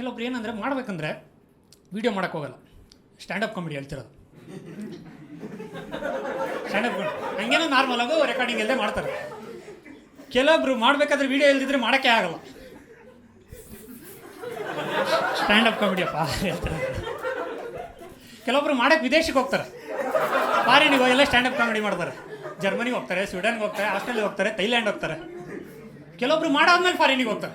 ಕೆಲವೊಬ್ರು ಏನಂದರೆ ಮಾಡಬೇಕಂದ್ರೆ ವೀಡಿಯೋ ಮಾಡೋಕ್ಕೆ ಹೋಗಲ್ಲ, ಸ್ಟ್ಯಾಂಡಪ್ ಕಾಮಿಡಿ ಹೇಳ್ತಿರೋದು. ಸ್ಟ್ಯಾಂಡಪ್ ಕಾಮಿಡಿ ಹಂಗೇನೋ ನಾರ್ಮಲಾಗು ರೆಕಾರ್ಡಿಂಗ್ ಇಲ್ಲದೆ ಮಾಡ್ತಾರೆ. ಕೆಲವೊಬ್ರು ಮಾಡಬೇಕಾದ್ರೆ ವೀಡಿಯೋ ಇಲ್ದಿದ್ರೆ ಮಾಡೋಕ್ಕೆ ಆಗಲ್ಲ. ಸ್ಟ್ಯಾಂಡಪ್ ಕಾಮಿಡಿಯಪ್ಪ ಹೇಳ್ತಾರೆ. ಕೆಲವೊಬ್ರು ಮಾಡೋಕ್ಕೆ ವಿದೇಶಕ್ಕೆ ಹೋಗ್ತಾರೆ, ಫಾರಿನಿಗೆ ಹೋಗೆಲ್ಲ ಸ್ಟ್ಯಾಂಡಪ್ ಕಾಮಿಡಿ ಮಾಡ್ತಾರೆ. ಜರ್ಮನಿಗೆ ಹೋಗ್ತಾರೆ, ಸ್ವೀಡನ್ಗೆ ಹೋಗ್ತಾರೆ, ಆಸ್ಟ್ರೇಲಿಯಾ ಹೋಗ್ತಾರೆ, ಥೈಲ್ಯಾಂಡ್ ಹೋಗ್ತಾರೆ. ಕೆಲವೊಬ್ರು ಮಾಡಾದ್ಮೇಲೆ ಫಾರಿನಿಗೆ ಹೋಗ್ತಾರೆ.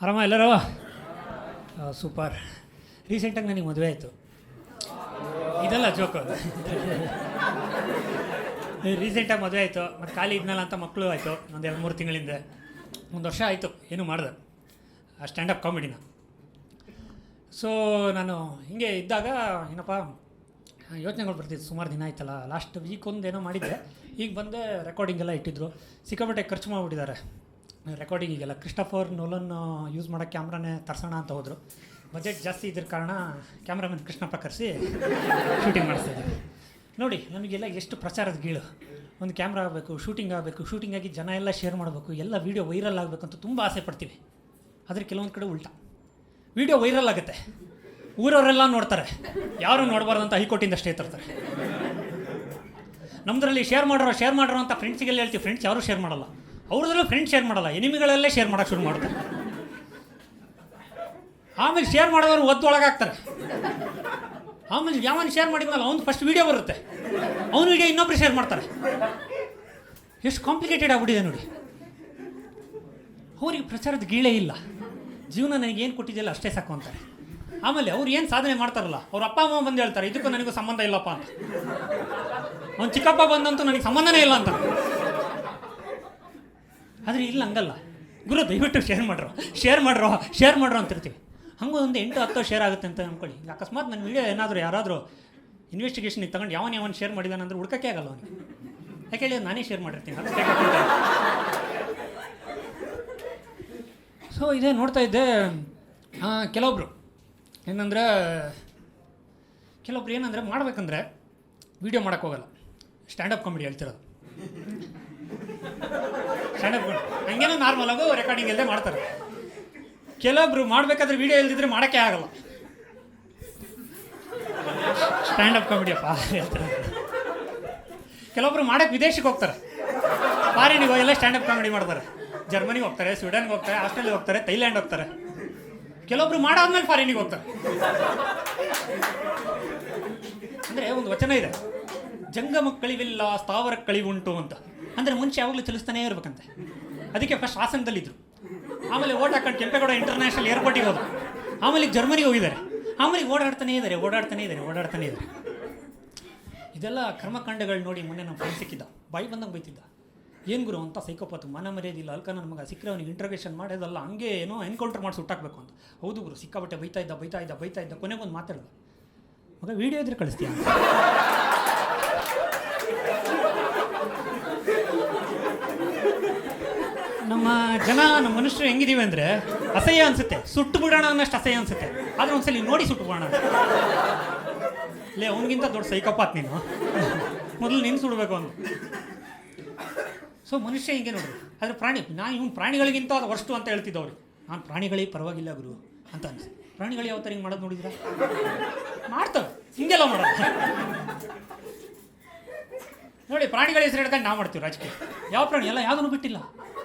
ಆರಾಮ ಎಲ್ಲರೂ? ಸೂಪರ್. ರೀಸೆಂಟಾಗಿ ನನಗೆ ಮದುವೆ ಆಯಿತು. ಇದೆಲ್ಲ ಜೋಕು. ರೀಸೆಂಟಾಗಿ ಮದುವೆ ಆಯಿತು, ಮತ್ತು ಖಾಲಿ ಇದ್ನಲ್ಲ ಅಂತ ಮಕ್ಕಳು ಆಯಿತು. ಒಂದು 2-3 ತಿಂಗಳಿಂದ, 1 ವರ್ಷ ಆಯಿತು ಏನು ಮಾಡಿದೆ ಆ ಸ್ಟ್ಯಾಂಡಪ್ ಕಾಮಿಡಿನ. ಸೊ ನಾನು ಹಿಂಗೆ ಇದ್ದಾಗ ಏನಪ್ಪ ಯೋಚನೆಗಳು ಬರ್ತಿತ್ತು. ಸುಮಾರು ದಿನ ಆಯ್ತಲ್ಲ, ಲಾಸ್ಟ್ ವೀಕ್ ಒಂದೇನೋ ಮಾಡಿದ್ದೆ. ಈಗ ಬಂದೆ, ರೆಕಾರ್ಡಿಂಗ್ ಎಲ್ಲ ಇಟ್ಟಿದ್ರು. ಸಿಕ್ಕಾಪಟ್ಟೆ ಖರ್ಚು ಮಾಡಿಬಿಟ್ಟಿದ್ದಾರೆ ರೆಕಾರ್ಡಿಂಗಿಗೆಲ್ಲ. ಕ್ರಿಸ್ಟೋಫರ್ ನೋಲನ್ ಯೂಸ್ ಮಾಡೋ ಕ್ಯಾಮ್ರಾನೇ ತರ್ಸೋಣ ಅಂತ ಹೋದರು. ಬಜೆಟ್ ಜಾಸ್ತಿ ಇದ್ರ ಕಾರಣ ಕ್ಯಾಮ್ರಾಮನ್ ಕೃಷ್ಣಪ್ಪ ಕರೆಸಿ ಶೂಟಿಂಗ್ ಮಾಡಿಸ್ತಾಯಿದ್ದೀವಿ. ನೋಡಿ ನಮಗೆಲ್ಲ ಎಷ್ಟು ಪ್ರಚಾರದ ಗೀಳು. ಒಂದು ಕ್ಯಾಮ್ರಾ ಆಗಬೇಕು, ಶೂಟಿಂಗ್ ಆಗಬೇಕು, ಶೂಟಿಂಗಾಗಿ ಜನ ಎಲ್ಲ ಶೇರ್ ಮಾಡಬೇಕು, ಎಲ್ಲ ವೀಡಿಯೋ ವೈರಲ್ ಆಗಬೇಕು ಅಂತ ತುಂಬ ಆಸೆ ಪಡ್ತೀವಿ. ಆದರೆ ಕೆಲವೊಂದು ಕಡೆ ಉಲ್ಟಾ, ವೀಡಿಯೋ ವೈರಲ್ ಆಗುತ್ತೆ, ಊರವರೆಲ್ಲ ನೋಡ್ತಾರೆ, ಯಾರೂ ನೋಡಬಾರ್ದು ಅಂತ ಹೈಕೋರ್ಟಿಂದ ಅಷ್ಟೇ ತರ್ತಾರೆ. ನಮ್ಮದ್ರಲ್ಲಿ ಶೇರ್ ಮಾಡ್ರೋ ಅಂತ ಫ್ರೆಂಡ್ಸಿಗೆಲ್ಲ ಹೇಳ್ತೀವಿ, ಫ್ರೆಂಡ್ಸ್ ಯಾರೂ ಶೇರ್ ಮಾಡಲ್ಲ. ಅವ್ರದ್ರಲ್ಲೂ ಫ್ರೆಂಡ್ಸ್ ಶೇರ್ ಮಾಡಲ್ಲ, ಎನಿಮಿಗಳಲ್ಲೇ ಶೇರ್ ಮಾಡೋಕ್ಕೆ ಶುರು ಮಾಡ್ತಾರೆ. ಆಮೇಲೆ ಶೇರ್ ಮಾಡೋರು ಒದ್ದೊಳಗಾಗ್ತಾರೆ. ಆಮೇಲೆ ಯಾವನು ಶೇರ್ ಮಾಡಿದ್ನಲ್ಲ ಅವ್ನು ಫಸ್ಟ್ ವೀಡಿಯೋ ಬರುತ್ತೆ, ಅವ್ನ ವೀಡಿಯೋ ಇನ್ನೊಬ್ರು ಶೇರ್ ಮಾಡ್ತಾರೆ. ಎಷ್ಟು ಕಾಂಪ್ಲಿಕೇಟೆಡ್ ಆಗ್ಬಿಟ್ಟಿದೆ ನೋಡಿ. ಅವ್ರಿಗೆ ಪ್ರಚಾರದ ಗೀಳೇ ಇಲ್ಲ. ಜೀವನ ನನಗೇನು ಕೊಟ್ಟಿದೆಯಲ್ಲ ಅಷ್ಟೇ ಸಾಕು ಅಂತಾರೆ. ಆಮೇಲೆ ಅವ್ರು ಏನು ಸಾಧನೆ ಮಾಡ್ತಾರಲ್ಲ, ಅವ್ರ ಅಪ್ಪ ಅಮ್ಮ ಬಂದು ಹೇಳ್ತಾರೆ ಇದಕ್ಕೂ ನನಗೂ ಸಂಬಂಧ ಇಲ್ಲಪ್ಪ ಅಂತ. ಅವ್ನು ಚಿಕ್ಕಪ್ಪ ಬಂದಂತೂ ನನಗೆ ಸಂಬಂಧನೇ ಇಲ್ಲ ಅಂತ. ಆದರೆ ಇಲ್ಲ ಹಂಗಲ್ಲ, ಗುರು ದಯವಿಟ್ಟು ಶೇರ್ ಮಾಡ್ರೋ ಅಂತಿರ್ತೀವಿ. ಹಂಗೆ ಒಂದು 8-10 ಶೇರ್ ಆಗುತ್ತೆ ಅಂತ ಅಂದ್ಕೊಳ್ಳಿ. ಈಗ ಅಕಸ್ಮಾತ್ ನನ್ನ ವೀಡಿಯೋ ಏನಾದರೂ ಯಾರಾದರೂ ಇನ್ವೆಸ್ಟಿಗೇಷನಿಗೆ ತಗೊಂಡು ಯಾವನು ಶೇರ್ ಮಾಡಿದಾನಂದ್ರೆ ಹುಡ್ಕೋಕ್ಕೆ ಆಗಲ್ಲ ಅವನಿಗೆ. ಯಾಕೆ ಹೇಳಿ ನಾನೇ ಶೇರ್ ಮಾಡಿರ್ತೀನಿ. ಸೊ ಇದೇ ನೋಡ್ತಾ ಇದ್ದೆ. ಕೆಲವೊಬ್ರು ಏನಂದರೆ ಮಾಡಬೇಕಂದ್ರೆ ವೀಡಿಯೋ ಮಾಡೋಕ್ಕೆ ಹೋಗಲ್ಲ, ಸ್ಟ್ಯಾಂಡಪ್ ಕಾಮಿಡಿ ಹೇಳ್ತಿರೋದು. ಸ್ಟ್ಯಾಂಡಪ್ ಕಾಮಿಡಿ ಹಂಗೇನೋ ನಾರ್ಮಲಾಗು ರೆಕಾರ್ಡಿಂಗ್ ಇಲ್ಲದೆ ಮಾಡ್ತಾರೆ. ಕೆಲವೊಬ್ರು ಮಾಡಬೇಕಾದ್ರೆ ವೀಡಿಯೋ ಇಲ್ದಿದ್ರೆ ಮಾಡೋಕ್ಕೆ ಆಗಲ್ಲ. ಸ್ಟ್ಯಾಂಡಪ್ ಕಾಮಿಡಿಯಪ್ಪ ಹೇಳ್ತಾರೆ. ಕೆಲವೊಬ್ರು ಮಾಡೋಕ್ಕೆ ವಿದೇಶಕ್ಕೆ ಹೋಗ್ತಾರೆ, ಫಾರಿನಿಗೆ ಹೋಗೆಲ್ಲ ಸ್ಟ್ಯಾಂಡಪ್ ಕಾಮಿಡಿ ಮಾಡ್ತಾರೆ. ಜರ್ಮನಿಗೆ ಹೋಗ್ತಾರೆ, ಸ್ವೀಡನ್ಗೆ ಹೋಗ್ತಾರೆ, ಆಸ್ಟ್ರೇಲಿಯಾ ಹೋಗ್ತಾರೆ, ಥೈಲ್ಯಾಂಡ್ ಹೋಗ್ತಾರೆ. ಕೆಲವೊಬ್ರು ಮಾಡಾದ್ಮೇಲೆ ಫಾರಿನಿಗೆ ಹೋಗ್ತಾರೆ. ಅಂದರೆ ಒಂದು ವಚನ ಇದೆ, ಜಂಗಮ ಕಳಿವಿಲ್ಲ ಸ್ಥಾವರ ಕಳಿವುಂಟು ಅಂತ. ಅಂದರೆ ಮುಂಚೆ ಯಾವಾಗಲೂ ಚಲಿಸ್ತಾನೇ ಇರ್ಬೇಕಂತೆ. ಅದಕ್ಕೆ ಫಸ್ಟ್ ಹಾಸನದಲ್ಲಿದ್ದರು, ಆಮೇಲೆ ಓಟ್ ಹಾಕೊಂಡು ಕೆಂಪೇಗೌಡ ಇಂಟರ್ನ್ಯಾಷನಲ್ ಏರ್ಪೋರ್ಟಿಗೆ ಹೋದರು, ಆಮೇಲೆ ಜರ್ಮನಿಗೆ ಹೋಗಿದ್ದಾರೆ, ಆಮೇಲೆ ಓಡಾಡ್ತಾನೇ ಇದ್ದಾರೆ. ಇದೆಲ್ಲ ಕರ್ಮಕಾಂಡಗಳು ನೋಡಿ ಮೊನ್ನೆ ನಮ್ಮ ಫ್ರೆಂಡ್ ಸಿಕ್ಕಿದ್ದ, ಬಾಯಿ ಬಂದಂಗೆ ಬೈತಿದ್ದ. ಏನು ಗುರು ಅಂತ ಸೈಕೋಪಾತು, ಮನ ಮರ್ಯಾದಿಲ್ಲ, ಅಲ್ಕ ನನ್ನ ಮಗ ಸಿಕ್ಕರೆ ಅವನಿಗೆ ಇಂಟ್ರಗೇಷನ್ ಮಾಡೋದಲ್ಲ, ಹಂಗೆ ಏನೋ ಎನ್ಕೌಂಟರ್ ಮಾಡಿ ಸುಟ್ಟಾಕಬೇಕು ಅಂತ. ಹೌದು ಗುರು, ಸಿಕ್ಕಾಬಟ್ಟೆ ಬೈತಾ ಇದ್ದ. ಕೊನೆಗೊಂದು ಮಾತಾಡ್ದ, ಮಗ ವೀಡಿಯೋ ಇದ್ರೆ ಕಳಿಸ್ತೀಯ. ನಮ್ಮ ಮನುಷ್ಯರು ಹೆಂಗಿದೀವಿ ಅಂದರೆ ಅಸಹ್ಯ ಅನಿಸುತ್ತೆ, ಸುಟ್ಟು ಬಿಡೋಣ ಅನ್ನೋಷ್ಟು ಅಸಹ್ಯ ಅನಿಸುತ್ತೆ. ಆದರೆ ಒಂದ್ಸಲಿ ನೋಡಿ ಸುಟ್ಟು ಬಿಡೋಣ. ಲೇ ಅವನಿಗಿಂತ ದೊಡ್ಡ ಸೈಕೋಪಾತ್ ನೀನು, ಮೊದಲು ನೀನು ಸುಡಬೇಕು ಅವನು. ಸೊ ಮನುಷ್ಯ ಹಿಂಗೆ ನೋಡ್ರಿ. ಆದರೆ ಇವನು ಪ್ರಾಣಿಗಳಿಗಿಂತ ಅದು ವರ್ಸ್ಟು ಅಂತ ಹೇಳ್ತಿದ್ದವ್ರು. ನಾನು ಪ್ರಾಣಿಗಳಿಗೆ ಪರವಾಗಿಲ್ಲ ಗುರು ಅಂತ ಅನಿಸ್ತು. ಪ್ರಾಣಿಗಳು ಯಾವ ಥರ ಹಿಂಗೆ ಮಾಡೋದು ನೋಡಿದ್ರೆ ಮಾಡ್ತವೆ, ಹಿಂಗೆಲ್ಲ ಮಾಡೋದು ನೋಡಿ. ಪ್ರಾಣಿಗಳ ಹೆಸರು ಹಿಡ್ಕೊಂಡು ನಾವು ಮಾಡ್ತೀವಿ ರಾಜಕೀಯ. ಯಾವ ಪ್ರಾಣಿ ಎಲ್ಲ ಯಾವುದನ್ನು ಬಿಟ್ಟಿಲ್ಲ.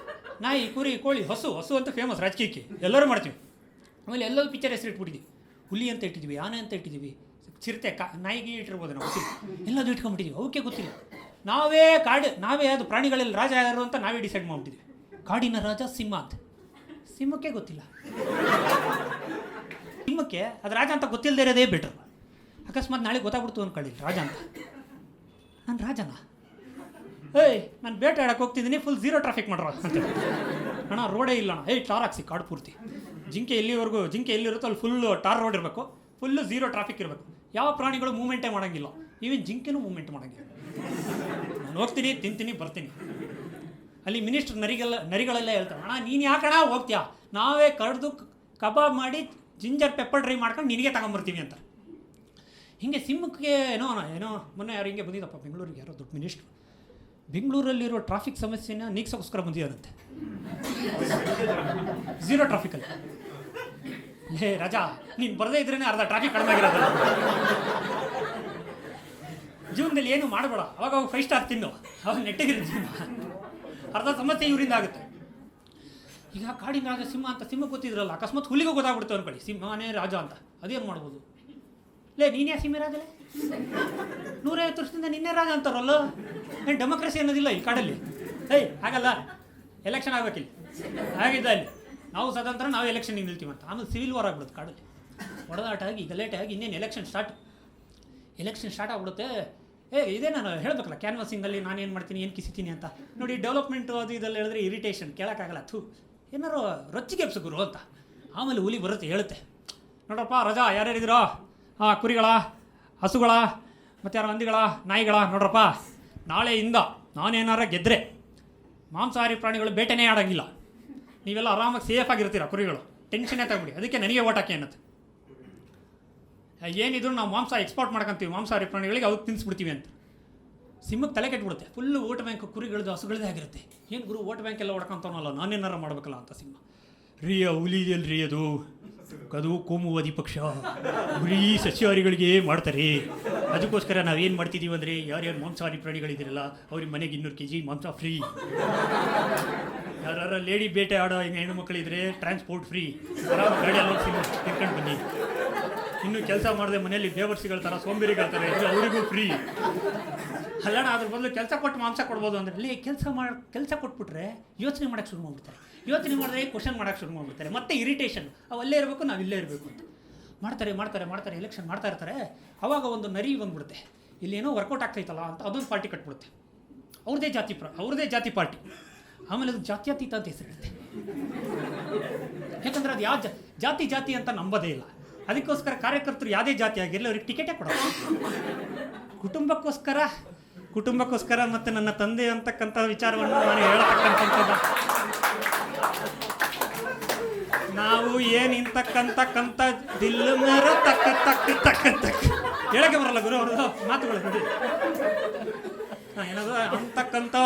ನಾಯಿ, ಕುರಿ, ಕೋಳಿ, ಹಸು ಅಂತ ಫೇಮಸ್ ರಾಜಕೀಯಕ್ಕೆ, ಎಲ್ಲರೂ ಮಾಡ್ತೀವಿ. ಆಮೇಲೆ ಎಲ್ಲರೂ ಪಿಕ್ಚರ್ ಹೆಸರು ಇಟ್ಬಿಟ್ಟಿದ್ದೀವಿ. ಹುಲಿ ಅಂತ ಇಟ್ಟಿದ್ದೀವಿ, ಆನೆ ಅಂತ ಇಟ್ಟಿದ್ದೀವಿ, ಚಿರತೆ, ನಾಯಿಗೆ ಇಟ್ಟಿರ್ಬೋದು ನಾವು, ಎಲ್ಲದೂ ಇಟ್ಕೊಂಡ್ಬಿಟ್ಟಿದ್ದೀವಿ. ಅವಕ್ಕೆ ಗೊತ್ತಿಲ್ಲ. ನಾವೇ ಅದು ಪ್ರಾಣಿಗಳಲ್ಲಿ ರಾಜ ಯಾರು ಅಂತ ನಾವೇ ಡಿಸೈಡ್ ಮಾಡಿಬಿಟ್ಟಿದ್ವಿ. ಕಾಡಿನ ರಾಜ ಸಿಂಹ ಅಂತ. ಸಿಂಹಕ್ಕೆ ಗೊತ್ತಿಲ್ಲ. ಸಿಂಹಕ್ಕೆ ಅದು ರಾಜ ಅಂತ ಗೊತ್ತಿಲ್ಲದೆ ಇರೋದೇ ಬೆಟ್ರು. ಅಕಸ್ಮಾತ್ ನಾಳೆ ಗೊತ್ತಾಗ್ಬಿಡ್ತು ಅಂದ್ಕೊಳ್ಳಿ ರಾಜ ಅಂತ. ನಾನು ರಾಜನಾ? ನಾನು ಬೇಟೆ ಆಡಕ್ಕೆ ಹೋಗ್ತಿದ್ದೀನಿ, ಫುಲ್ ಝೀರೋ ಟ್ರಾಫಿಕ್ ಮಾಡ್ರ ಅಂತ. ಅಣ್ಣ ರೋಡೇ ಇಲ್ಲ ಅಣ್ಣ. ಟಾರ್ ಹಾಕ್ಸಿ ಕಾಡು ಪೂರ್ತಿ. ಜಿಂಕೆ ಎಲ್ಲಿರುತ್ತೋ ಅಲ್ಲಿ ಫುಲ್ಲು ಟಾರ್ ರೋಡ್ ಇರಬೇಕು, ಫುಲ್ಲು ಝೀರೋ ಟ್ರಾಫಿಕ್ ಇರಬೇಕು. ಯಾವ ಪ್ರಾಣಿಗಳು ಮೂಮೆಂಟೇ ಮಾಡೋಂಗಿಲ್ಲ, ಈವನ್ ಜಿಂಕೆನೂ ಮೂಮೆಂಟ್ ಮಾಡೋಂಗಿಲ್ಲ. ನಾನು ಹೋಗ್ತೀನಿ, ತಿಂತೀನಿ, ಬರ್ತೀನಿ. ಅಲ್ಲಿ ಮಿನಿಸ್ಟರ್ ನರಿಗಳೆಲ್ಲ ಹೇಳ್ತಾರೆ, ಅಣ್ಣ ನೀನು ಯಾಕಣ್ಣ ಹೋಗ್ತೀಯಾ, ನಾವೇ ಕಡ್ದು ಕಬಾಬ್ ಮಾಡಿ ಜಿಂಜರ್ ಪೆಪ್ಪರ್ ಡ್ರೈ ಮಾಡ್ಕೊಂಡು ನಿನಗೆ ತಗೊಂಬರ್ತೀವಿ ಅಂತ. ಹಿಂಗೆ ಸಿಂಹಕ್ಕೆ ಏನೋ ಮೊನ್ನೆ ಯಾರು ಹಿಂಗೆ ಬಂದಿದ್ದಪ್ಪ ಬೆಂಗಳೂರಿಗೆ, ಯಾರೋ ದೊಡ್ಡ ಮಿನಿಸ್ಟ್ರು. ಬೆಂಗಳೂರಲ್ಲಿರೋ ಟ್ರಾಫಿಕ್ ಸಮಸ್ಯೆನ ನೀಗ್ಸೋಕ್ಕೋಸ್ಕರ ಬಂದಿದ್ದಾರಂತೆ. ಝೀರೋ ಟ್ರಾಫಿಕಲ್ಲಿ. ಹೇ ರಾಜಾ, ನೀನು ಬರದೇ ಇದ್ರೇ ಅರ್ಧ ಟ್ರಾಫಿಕ್ ಕಡಿಮೆ ಆಗಿರೋದಲ್ಲ. ಜೀವನದಲ್ಲಿ ಏನು ಮಾಡಬೇಡ, ಅವಾಗ 5 ಸ್ಟಾರ್ ತಿನ್ನು, ಅವಾಗ ನೆಟ್ಟಿಗಿರೋ ಜೀವನ. ಅರ್ಧ ಸಮಸ್ಯೆ ಇವರಿಂದ ಆಗುತ್ತೆ. ಈಗ ಕಾಡಿನ ರಾಜ ಸಿಂಹ ಅಂತ ಸಿಂಹ ಗೊತ್ತಿದ್ರಲ್ಲ, ಅಕಸ್ಮಾತ್ ಹುಲಿಗೂ ಗೊತ್ತಾಗ್ಬಿಡ್ತು ಅನ್ಕೊಳ್ಳಿ, ಸಿಂಹನೇ ರಾಜ ಅಂತ, ಅದೇನು ಮಾಡ್ಬೋದು? ನೀನೇ ಸಿಂಹ ರಾಜಲೇ, 150 ವರ್ಷದಿಂದ ನಿನ್ನೆ ರಾಜ ಅಂತಾರಲ್ಲ. ಏನು ಡೆಮೋಕ್ರಸಿ ಅನ್ನೋದಿಲ್ಲ ಈ ಕಾಡಲ್ಲಿ? ಹಾಗಲ್ಲ, ಎಲೆಕ್ಷನ್ ಆಗ್ಬೇಕಿಲ್ಲ. ಹಾಗಿದ್ದ ಅಲ್ಲಿ ನಾವು ಸ್ವತಂತ್ರ, ನಾವು ಎಲೆಕ್ಷನ್ಗೆ ನಿಲ್ತೀವಂತ. ಆಮೇಲೆ ಸಿವಿಲ್ ವಾರ್ ಆಗ್ಬಿಡುತ್ತೆ ಕಾಡಲ್ಲಿ, ಹೊಡೆದಾಟ ಆಗಿ ಗಲಾಟೆ ಆಗಿ ಇನ್ನೇನು ಎಲೆಕ್ಷನ್ ಸ್ಟಾರ್ಟ್ ಆಗ್ಬಿಡುತ್ತೆ. ಇದೇ ನಾನು ಹೇಳಬೇಕಲ್ಲ, ಕ್ಯಾನ್ವಾಸಿಂಗಲ್ಲಿ ನಾನೇನು ಮಾಡ್ತೀನಿ, ಏನು ಕಿಸಿತೀನಿ ಅಂತ. ನೋಡಿ, ಡೆವಲಪ್ಮೆಂಟು ಅದು ಇದೆಲ್ಲ ಹೇಳಿದ್ರೆ ಇರಿಟೇಷನ್, ಕೇಳೋಕ್ಕಾಗಲ್ಲ. ಏನಾರು ರೊಚ್ಚಿಗೆ ಎಪ್ಸು ಗುರು ಅಂತ. ಆಮೇಲೆ ಹುಲಿ ಬರುತ್ತೆ, ಹೇಳುತ್ತೆ, ನೋಡ್ರಪ್ಪ ರಜಾ ಯಾರ್ಯಾರಿದ್ದೀರೋ, ಕುರಿಗಳ, ಹಸುಗಳ, ಮತ್ತು ಯಾರು ಹಂದಿಗಳ, ನಾಯಿಗಳ, ನೋಡ್ರಪ್ಪ ನಾಳೆಯಿಂದ ನಾನೇನಾರ ಗೆದ್ದರೆ ಮಾಂಸಾಹಾರಿ ಪ್ರಾಣಿಗಳು ಬೇಟೆನೇ ಆಡೋಂಗಿಲ್ಲ. ನೀವೆಲ್ಲ ಆರಾಮಾಗಿ ಸೇಫಾಗಿರ್ತೀರ, ಕುರಿಗಳು ಟೆನ್ಷನ್ನೇ ತಗೊಬಿಡಿ, ಅದಕ್ಕೆ ನನಗೆ ಓಟ್ ಹಾಕಿ ಅನ್ನತ್ತೆ. ಏನಿದ್ರು ನಾವು ಮಾಂಸ ಎಕ್ಸ್ಪೋರ್ಟ್ ಮಾಡ್ಕೊಂತೀವಿ, ಮಾಂಸಾಹಾರಿ ಪ್ರಾಣಿಗಳಿಗೆ ಅವ್ರು ತಿನ್ನಿಸ್ಬಿಡ್ತೀವಿ ಅಂತ. ಸಿಂಹಕ್ಕೆ ತಲೆ ಕೆಟ್ಬಿಡುತ್ತೆ. ಫುಲ್ಲು ಓಟ್ ಬ್ಯಾಂಕ್ ಕುರಿಗಳದ್ದು, ಹಸುಗಳದೇ ಆಗಿರುತ್ತೆ. ಏನು ಗುರು ಓಟ್ ಬ್ಯಾಂಕ್ ಎಲ್ಲ ಹೊಡ್ಕೊಂತವನಲ್ಲ, ನಾನೇನಾರ ಮಾಡಬೇಕಲ್ಲ ಅಂತ ಸಿಂಹ. ಹುಲಿದಲ್ರಿ ಅದು ಕೋಮುವಾದಿ ಪಕ್ಷ, ಬರೀ ಸಸ್ಯಾಹಾರಿಗಳಿಗೆ ಮಾಡ್ತಾರೆ. ಅದಕ್ಕೋಸ್ಕರ ನಾವೇನು ಮಾಡ್ತಿದ್ದೀವಿ ಅಂದರೆ, ಯಾರ್ಯಾರು ಮಾಂಸಾಹಾರಿ ಪ್ರಾಣಿಗಳಿದ್ದೀರಲ್ಲ ಅವ್ರಿಗೆ ಮನೆಗೆ 200 kg ಮಾಂಸ ಫ್ರೀ. ಯಾರು ಲೇಡಿ ಬೇಟೆ ಆಡೋ ಹೆಣ್ಣು ಮಕ್ಕಳಿದ್ರೆ ಟ್ರಾನ್ಸ್ಪೋರ್ಟ್ ಫ್ರೀ. ಗಾಡಿ ಎಲ್ಲ ತಿಳ್ಕೊಂಡು ಬನ್ನಿ. ಇನ್ನು ಕೆಲಸ ಮಾಡದೆ ಮನೆಯಲ್ಲಿ ಬೇವರ್ಸಿಗಳ ಥರ ಸೋಂಬೇರಿಗಳ ಥರ ಇದ್ರೆ ಅವರಿಗೂ ಫ್ರೀ. ಅಲ್ಲಣ್ಣ, ಅದ್ರ ಬದಲು ಕೆಲಸ ಕೊಟ್ಟು ಮಾಂಸ ಕೊಡ್ಬೋದು ಅಂದರೆ, ಇಲ್ಲಿ ಕೆಲಸ ಕೊಟ್ಬಿಟ್ರೆ ಯೋಚನೆ ಮಾಡೋಕ್ಕೆ ಶುರು ಮಾಡ್ಬಿಡ್ತಾರೆ. ಯೋಚನೆ ಮಾಡಿದ್ರೆ ಕ್ವಶನ್ ಮಾಡೋಕ್ಕೆ ಶುರು ಮಾಡ್ಬಿಡ್ತಾರೆ. ಮತ್ತೆ ಇರಿಟೇಷನ್, ಅವಲ್ಲೇ ಇರಬೇಕು, ನಾವಿಲ್ಲೇ ಇರಬೇಕು ಅಂತ ಮಾಡ್ತಾರೆ. ಎಲೆಕ್ಷನ್ ಮಾಡ್ತಾ ಇರ್ತಾರೆ. ಅವಾಗ ಒಂದು ನರಿ ಬಂದ್ಬಿಡುತ್ತೆ, ಇಲ್ಲೇನೋ ವರ್ಕೌಟ್ ಆಗ್ತೈತಲ್ಲ ಅಂತ ಅದೊಂದು ಪಾರ್ಟಿ ಕಟ್ಬಿಡುತ್ತೆ. ಅವ್ರದ್ದೇ ಜಾತಿ ಪಾರ್ಟಿ. ಆಮೇಲೆ ಅದು ಜಾತ್ಯತೀತ ಅಂತ ಹೆಸರಿರುತ್ತೆ. ಯಾಕಂದರೆ ಅದು ಯಾವ ಜಾತಿ ಅಂತ ನಂಬೋದೇ ಇಲ್ಲ. ಅದಕ್ಕೋಸ್ಕರ ಕಾರ್ಯಕರ್ತರು ಯಾವುದೇ ಜಾತಿ ಆಗಿರಲಿ ಅವ್ರಿಗೆ ಟಿಕೆಟೇ ಕೊಡೋದು. ಕುಟುಂಬಕ್ಕೋಸ್ಕರ ಮತ್ತು ನನ್ನ ತಂದೆ ಅಂತಕ್ಕಂಥ ವಿಚಾರವನ್ನು ನಾನು ಹೇಳತಕ್ಕಂಥದ್ದು, ನಾವು ಏನು ಇಂತಕ್ಕಂಥ ದಿಲ್ಲು ಮೇರ ತಕ್ಕ ಹೇಳಕ್ಕೆ ಬರಲ್ಲ ಗುರು ಅವ್ರದ್ದು ಮಾತುಗಳು. ನೋಡಿ ಏನದು ಅಂತಕ್ಕಂಥ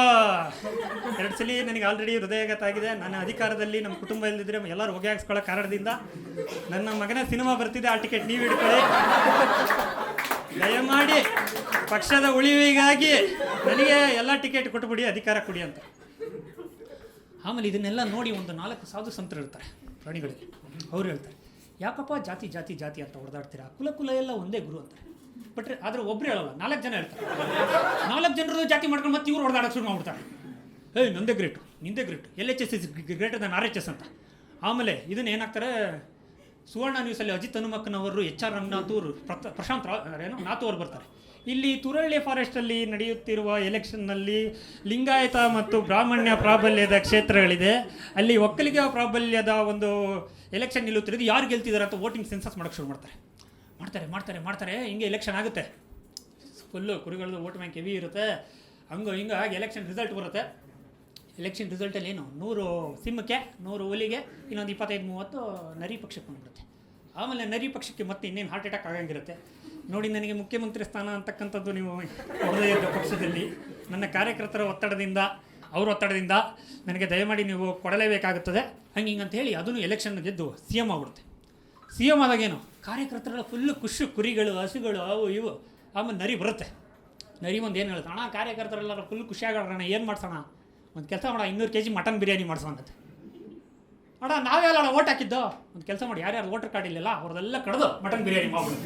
2 ಸಲ ನನಗೆ ಆಲ್ರೆಡಿ ಹೃದಯಗತ ಆಗಿದೆ. ನನ್ನ ಅಧಿಕಾರದಲ್ಲಿ ನಮ್ಮ ಕುಟುಂಬ ಇಲ್ಲದಿದ್ದರೆ ಎಲ್ಲರೂ ಹೊಗೆ ಹಾಕ್ಸ್ಕೊಳ್ಳೋ ಕಾರಣದಿಂದ ನನ್ನ ಮಗನ ಸಿನಿಮಾ ಬರ್ತಿದೆ, ಆ ಟಿಕೆಟ್ ನೀವು ಹಿಡ್ಕೊಳ್ಳಿ. ದಯಮಾಡಿ ಪಕ್ಷದ ಉಳಿವಿಗಾಗಿ ನನಗೆ ಎಲ್ಲ ಟಿಕೆಟ್ ಕೊಟ್ಬಿಡಿ, ಅಧಿಕಾರ ಕೊಡಿ ಅಂತ. ಆಮೇಲೆ ಇದನ್ನೆಲ್ಲ ನೋಡಿ ಒಂದು 4 ಸಾಧು ಸಂತರು ಇರ್ತಾರೆ ಪ್ರಾಣಿಗಳಿಗೆ. ಅವ್ರು ಹೇಳ್ತಾರೆ, ಯಾಕಪ್ಪ ಜಾತಿ ಅಂತ ಹೊಡೆದಾಡ್ತೀರಾ, ಕುಲ ಎಲ್ಲ ಒಂದೇ ಗುರು ಅಂತಾರೆ. ಬಟ್ ಆದರೆ ಒಬ್ರು ಹೇಳಲ್ಲ, 4 ಜನ ಹೇಳ್ತಾರೆ. 4 ಜನರು ಜಾತಿ ಮಾಡ್ಕೊಂಡು ಮತ್ತೆ ಇವ್ರು ಹೊಡೆದಾಡೋಕೆ ಶುರು ಮಾಡ್ಬಿಡ್ತಾರೆ. ನಂದೇ ಗ್ರೇಟು, ನಿಂದೇ great, LHS is greater than RHS ಅಂತ. ಆಮೇಲೆ ಇದನ್ನು ಏನಾಗ್ತಾರೆ, ಸುವರ್ಣ ನ್ಯೂಸಲ್ಲಿ ಅಜಿತ್ ಹನುಮಕ್ಕನವರು, HR ರಂಗನಾಥ್ ಅವರು, ಪ್ರಶಾಂತ್ ನಾಥ್ ಅವರು ಬರ್ತಾರೆ. ಇಲ್ಲಿ ತುರಳ್ಳಿ ಫಾರೆಸ್ಟಲ್ಲಿ ನಡೆಯುತ್ತಿರುವ ಎಲೆಕ್ಷನ್ನಲ್ಲಿ ಲಿಂಗಾಯತ ಮತ್ತು ಬ್ರಾಹ್ಮಣ್ಯ ಪ್ರಾಬಲ್ಯದ ಕ್ಷೇತ್ರಗಳಿದೆ. ಅಲ್ಲಿ ಒಕ್ಕಲಿಗ ಪ್ರಾಬಲ್ಯದ ಒಂದು ಎಲೆಕ್ಷನ್ ನಿಲ್ಲುತ್ತಿರೋದು, ಯಾರು ಗೆಲ್ತಿದ್ದಾರೆ ಅಂತ ವೋಟಿಂಗ್ ಸೆನ್ಸಸ್ ಮಾಡೋಕ್ಕೆ ಶುರು ಮಾಡ್ತಾರೆ. ಹಿಂಗೆ ಎಲೆಕ್ಷನ್ ಆಗುತ್ತೆ. ಫುಲ್ಲು ಕುರಿಗಳದ್ದು ವೋಟ್ ಬ್ಯಾಂಕ್ ಹೆವಿ ಇರುತ್ತೆ. ಹಿಂಗಾಗಿ ಎಲೆಕ್ಷನ್ ರಿಸಲ್ಟ್ ಬರುತ್ತೆ. ಎಲೆಕ್ಷನ್ ರಿಸಲ್ಟಲ್ಲಿ ಏನು 100 ಸಿಂಹಕ್ಕೆ, 100 ಹುಲಿಗೆ, ಇನ್ನೊಂದು 25-30 ನರಿ ಪಕ್ಷಕ್ಕೆ ಬಂದ್ಬಿಡುತ್ತೆ. ಆಮೇಲೆ ನರಿ ಪಕ್ಷಕ್ಕೆ ಮತ್ತೆ ಇನ್ನೇನು ಹಾರ್ಟ್ ಅಟ್ಯಾಕ್ ಆಗಂಗಿರುತ್ತೆ. ನೋಡಿ, ನನಗೆ ಮುಖ್ಯಮಂತ್ರಿ ಸ್ಥಾನ ಅಂತಕ್ಕಂಥದ್ದು ನೀವು ಹೊಡೆದೇ ಇದ್ದ ಪಕ್ಷದಲ್ಲಿ ನನ್ನ ಕಾರ್ಯಕರ್ತರ ಒತ್ತಡದಿಂದ ನನಗೆ ದಯಮಾಡಿ ನೀವು ಕೊಡಲೇಬೇಕಾಗುತ್ತದೆ ಹಿಂಗಂತ ಹೇಳಿ ಅದನ್ನು ಎಲೆಕ್ಷನ್ ಗೆದ್ದು CM ಆಗ್ಬಿಡುತ್ತೆ. CM ಆದಾಗೇನು ಕಾರ್ಯಕರ್ತರೆಲ್ಲ ಫುಲ್ಲು ಖುಷಿ, ಕುರಿಗಳು, ಹಸುಗಳು, ಅವು ಇವು. ಆಮೇಲೆ ನರಿ ಬರುತ್ತೆ. ನರಿ ಒಂದು ಏನು ಹೇಳ್ತಾಣ, ಕಾರ್ಯಕರ್ತರೆಲ್ಲರೂ ಫುಲ್ ಖುಷಿಯಾಗೋಣ, ಏನು ಮಾಡ್ಸೋಣ, ಒಂದು ಕೆಲಸ ಮಾಡ, 200 kg ಮಟನ್ ಬಿರಿಯಾನಿ ಮಾಡ್ಸೋಣಂತೆ. ನಾವೆಲ್ಲ ಓಟ್ ಹಾಕಿದ್ದು, ಒಂದು ಕೆಲಸ ಮಾಡಿ, ಯಾರ್ಯಾರು ವೋಟರ್ ಕಾರ್ಡ್ ಇಲ್ಲಲ್ಲ ಅವ್ರದ್ದೆಲ್ಲ ಕಡ್ದು ಮಟನ್ ಬಿರಿಯಾನಿ ಮಾಡ್ಬಿಡು.